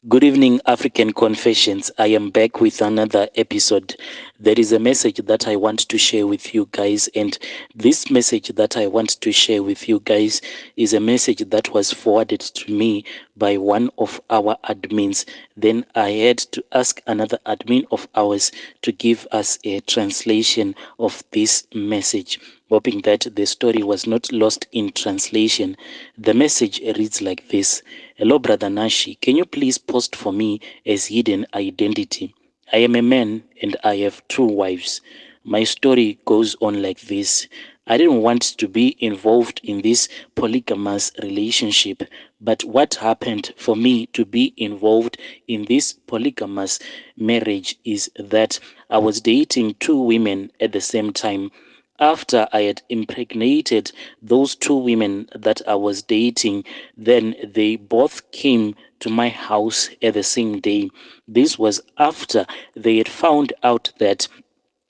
Good evening, African Confessions. I am back with another episode. There is a message that I want to share with you guys, and this message that I want to share with you guys is a message that was forwarded to me by one of our admins. Then I had to ask another admin of ours to give us a translation of this message, hoping that the story was not lost in translation. The message reads like this. Hello, Brother Nashi. Can you please post for me as hidden identity? I am a man and I have two wives. My story goes on like this. I didn't want to be involved in this polygamous relationship, but what happened for me to be involved in this polygamous marriage is that I was dating two women at the same time. After I had impregnated those two women that I was dating, then they both came to my house at the same day. This was after they had found out that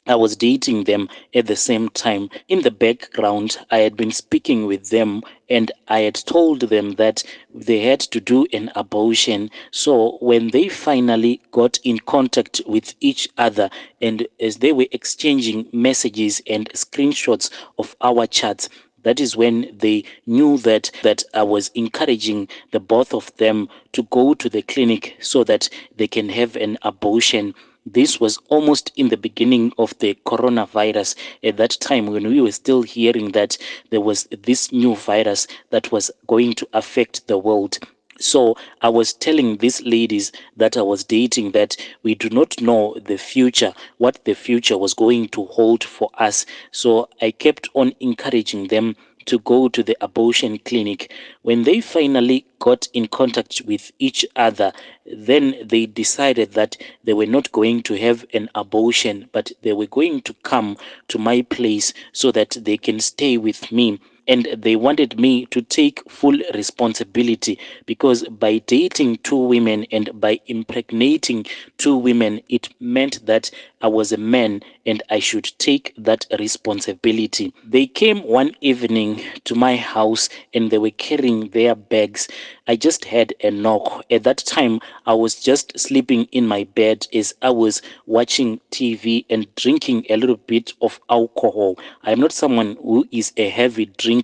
I was dating them at the same time. In the background, I had been speaking with them and I had told them that they had to do an abortion. So when they finally got in contact with each other and as they were exchanging messages and screenshots of our chats, that is when they knew that I was encouraging the both of them to go to the clinic so that they can have an abortion. This was almost in the beginning of the coronavirus, at that time when we were still hearing that there was this new virus that was going to affect the world. So I was telling these ladies that I was dating that we do not know the future, what the future was going to hold for us. So I kept on encouraging them to go to the abortion clinic. When they finally got in contact with each other, then they decided that they were not going to have an abortion, but they were going to come to my place so that they can stay with me. And they wanted me to take full responsibility because by dating two women and by impregnating two women, it meant that I was a man and I should take that responsibility. They came one evening to my house and they were carrying their bags. I just had a knock. At that time, I was just sleeping in my bed as I was watching TV and drinking a little bit of alcohol. I'm not someone who is a heavy drinker.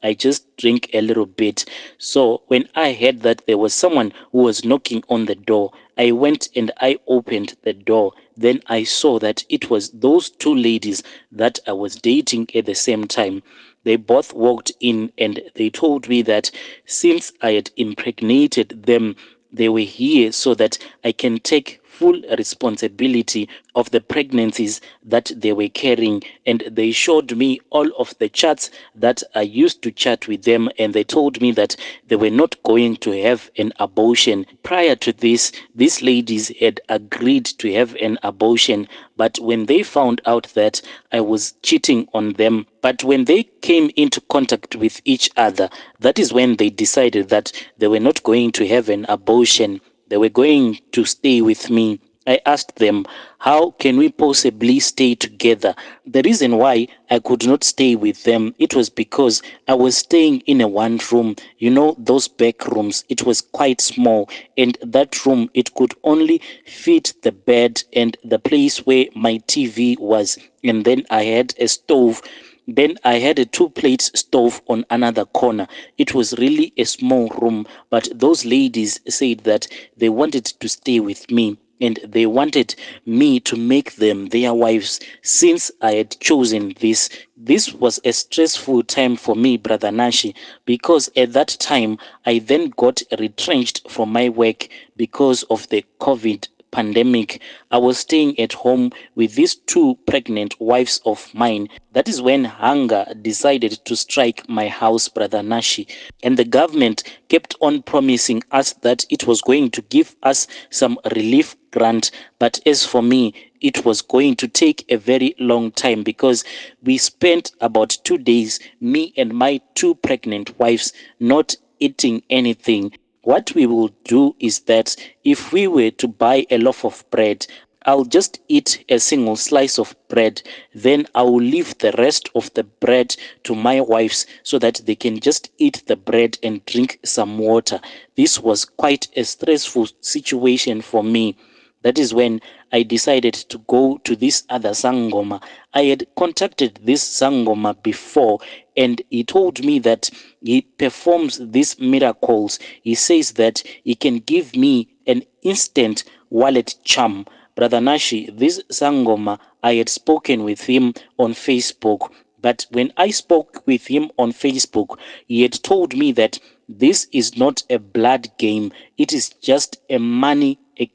I just drink a little bit. So when I heard that there was someone who was knocking on the door, I went and I opened the door. Then I saw that it was those two ladies that I was dating at the same time. They both walked in and they told me that since I had impregnated them, they were here so that I can take full responsibility of the pregnancies that they were carrying. And they showed me all of the chats that I used to chat with them, and they told me that they were not going to have an abortion. Prior to this, these ladies had agreed to have an abortion, but when they found out that I was cheating on them, but when they came into contact with each other, that is when they decided that they were not going to have an abortion. They were going to stay with me. I asked them, how can we possibly stay together? The reason why I could not stay with them, it was because I was staying in a one room. You know, those back rooms, it was quite small. And that room, it could only fit the bed and the place where my TV was. And then I had a stove. Then I had a two-plate stove on another corner. It was really a small room, but those ladies said that they wanted to stay with me and they wanted me to make them their wives since I had chosen this. This was a stressful time for me, Brother Nashi, because at that time I then got retrenched from my work because of the COVID pandemic. I was staying at home with these two pregnant wives of mine. That is when hunger decided to strike my house, Brother Nashi. And the government kept on promising us that it was going to give us some relief grant. But as for me, it was going to take a very long time because we spent about 2 days, me and my two pregnant wives, not eating anything. What we will do is that if we were to buy a loaf of bread, I'll just eat a single slice of bread. Then I will leave the rest of the bread to my wives so that they can just eat the bread and drink some water. This was quite a stressful situation for me. That is when I decided to go to this other sangoma. I had contacted this sangoma before, and he told me that he performs these miracles. He says that he can give me an instant wallet charm. Brother Nashi, this sangoma, I had spoken with him on Facebook. But when I spoke with him on Facebook, he had told me that this is not a blood game. It is just a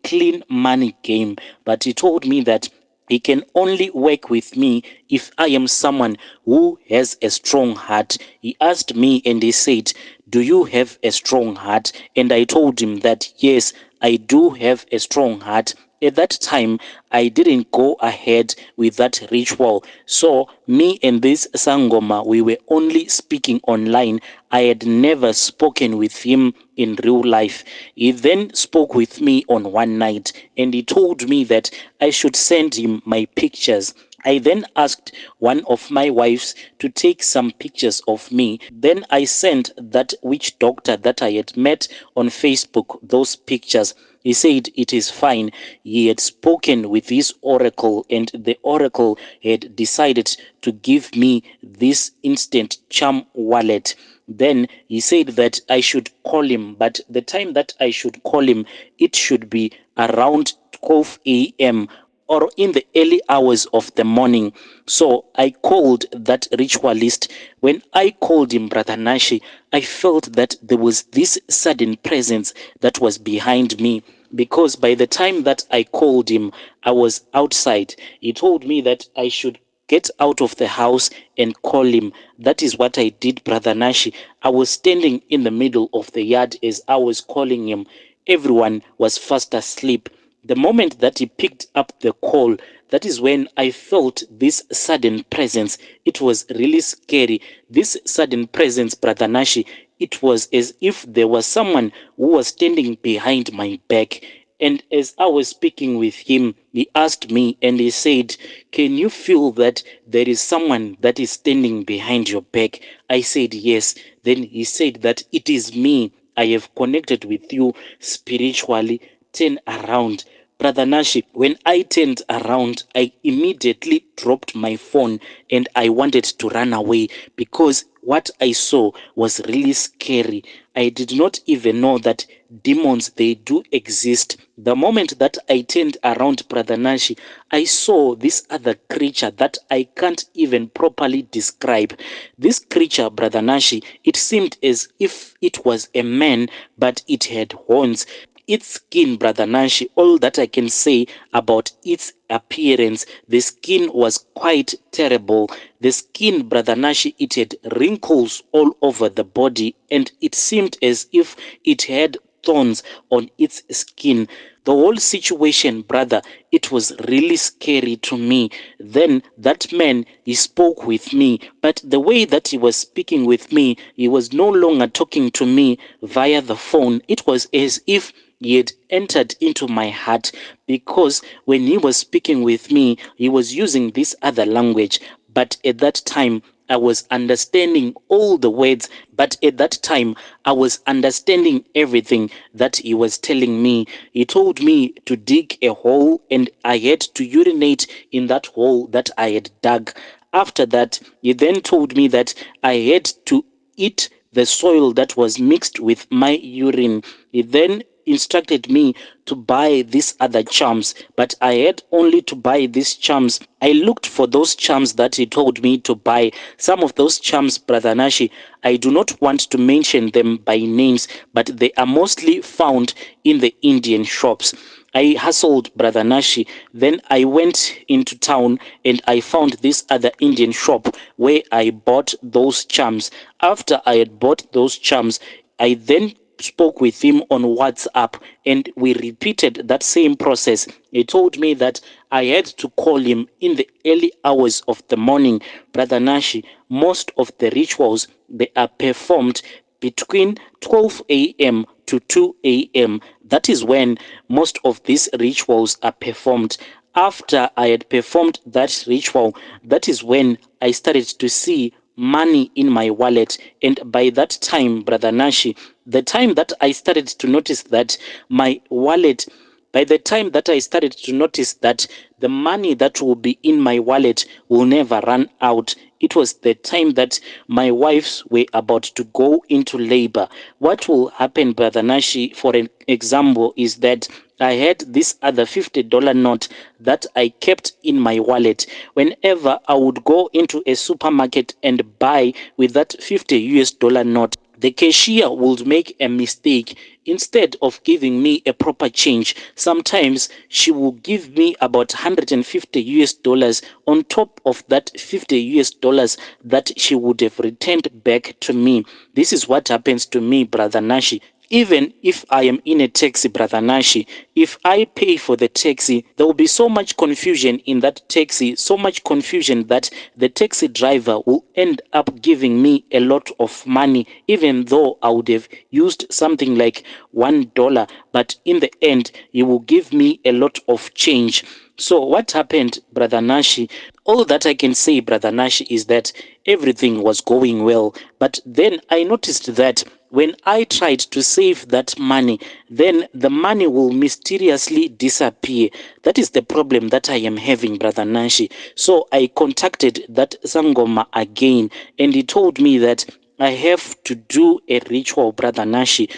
clean money game. But he told me that he can only work with me if I am someone who has a strong heart. He asked me and he said, "Do you have a strong heart?" And I told him that yes, I do have a strong heart. At that time, I didn't go ahead with that ritual. So, me and this Sangoma, we were only speaking online. I had never spoken with him in real life. He then spoke with me on one night and he told me that I should send him my pictures. I then asked one of my wives to take some pictures of me. Then I sent that witch doctor that I had met on Facebook those pictures. He said it is fine. He had spoken with his oracle and the oracle had decided to give me this instant charm wallet. Then he said that I should call him, but the time that I should call him, it should be around 12 a.m. or in the early hours of the morning. So I called that ritualist. When I called him, Brother Nashi, I felt that there was this sudden presence that was behind me. Because by the time that I called him, I was outside. He told me that I should get out of the house and call him. That is what I did, Brother Nashi. I was standing in the middle of the yard as I was calling him. Everyone was fast asleep. The moment that he picked up the call, that is when I felt this sudden presence. It was really scary. This sudden presence, Brother Nashi, it was as if there was someone who was standing behind my back. And as I was speaking with him, he asked me and he said, "Can you feel that there is someone that is standing behind your back?" I said, "Yes." Then he said that it is me. I have connected with you spiritually. Turn around. Brother Nashi, when I turned around, I immediately dropped my phone and I wanted to run away because what I saw was really scary. I did not even know that demons, they do exist. The moment that I turned around, Brother Nashi, I saw this other creature that I can't even properly describe. This creature, Brother Nashi, it seemed as if it was a man, but it had horns. Its skin, Brother Nashi, all that I can say about its appearance, the skin was quite terrible. The skin, Brother Nashi, it had wrinkles all over the body and it seemed as if it had thorns on its skin. The whole situation, brother, it was really scary to me. Then that man, he spoke with me, but the way that he was speaking with me, he was no longer talking to me via the phone. It was as if he had entered into my heart, because when he was speaking with me, he was using this other language. But at that time, I was understanding all the words, but at that time, I was understanding everything that he was telling me. He told me to dig a hole, and I had to urinate in that hole that I had dug. After that, he then told me that I had to eat the soil that was mixed with my urine. He then instructed me to buy these other charms, but I had only to buy these charms. I looked for those charms that he told me to buy. Some of those charms, Brother Nashi, I do not want to mention them by names, but they are mostly found in the Indian shops. I hustled, Brother Nashi. Then I went into town and I found this other Indian shop where I bought those charms. After I had bought those charms, I then spoke with him on WhatsApp and we repeated that same process. He told me that I had to call him in the early hours of the morning. Brother Nashi, most of the rituals, they are performed between 12 a.m. to 2 a.m. That is when most of these rituals are performed. After I had performed that ritual, that is when I started to see money in my wallet. And by that time, Brother Nashi, the time that I started to notice that my wallet, by the time that I started to notice that the money that will be in my wallet will never run out, it was the time that my wives were about to go into labor. What will happen, Brother Nashi, for an example, is that I had this other $50 note that I kept in my wallet. Whenever I would go into a supermarket and buy with that $50 note, the cashier would make a mistake. Instead of giving me a proper change, sometimes she will give me about $150 on top of that $50 that she would have returned back to me. This is what happens to me, Brother Nashi. Even if I am in a taxi, Brother Nashi, if I pay for the taxi, there will be so much confusion in that taxi, so much confusion that the taxi driver will end up giving me a lot of money, even though I would have used something like $1, but in the end, he will give me a lot of change. So what happened, Brother Nashi? All that I can say, Brother Nashi, is that everything was going well. But then I noticed that when I tried to save that money, then the money will mysteriously disappear. That is the problem that I am having, Brother Nashi. So I contacted that sangoma again, and he told me that I have to do a ritual, Brother Nashi.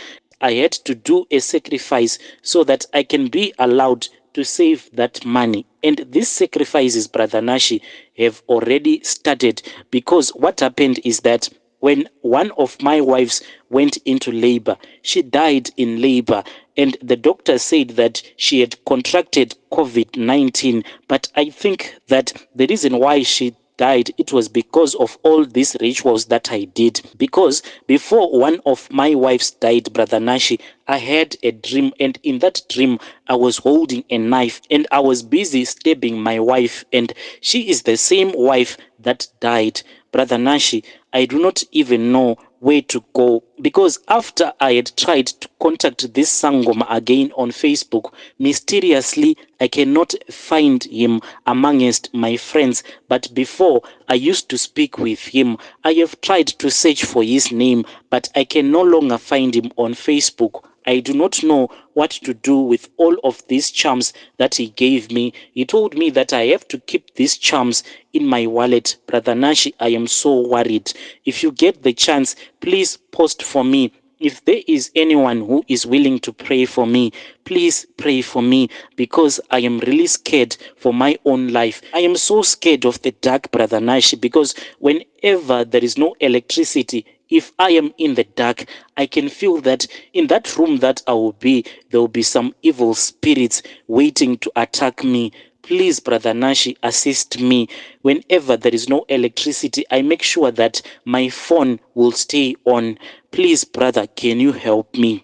I had to do a sacrifice so that I can be allowed to save that money. And these sacrifices, Brother Nashi, have already started, because what happened is that when one of my wives went into labor, she died in labor, and the doctor said that she had contracted COVID-19. But I think that the reason why she died, it was because of all these rituals that I did. Because before one of my wives died, Brother Nashi, I had a dream, and in that dream I was holding a knife and I was busy stabbing my wife, and she is the same wife that died. Brother Nashi, I do not even know where to go, because after I had tried to contact this sangoma again on Facebook, mysteriously I cannot find him amongst my friends. But before, I used to speak with him. I have tried to search for his name, but I can no longer find him on Facebook. I do not know what to do with all of these charms that he gave me. He told me that I have to keep these charms in my wallet. Brother Nashi, I am so worried. If you get the chance, please post for me. If there is anyone who is willing to pray for me, please pray for me, because I am really scared for my own life. I am so scared of the dark, Brother Nashi, because whenever there is no electricity, if I am in the dark, I can feel that in that room that I will be, there will be some evil spirits waiting to attack me. Please, Brother Nashi, assist me. Whenever there is no electricity, I make sure that my phone will stay on. Please, brother, can you help me?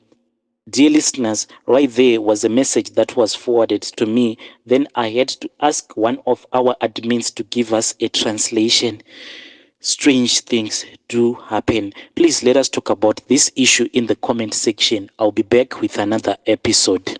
Dear listeners, right there was a message that was forwarded to me. Then I had to ask one of our admins to give us a translation. Strange things do happen. Please let us talk about this issue in the comment section. I'll be back with another episode.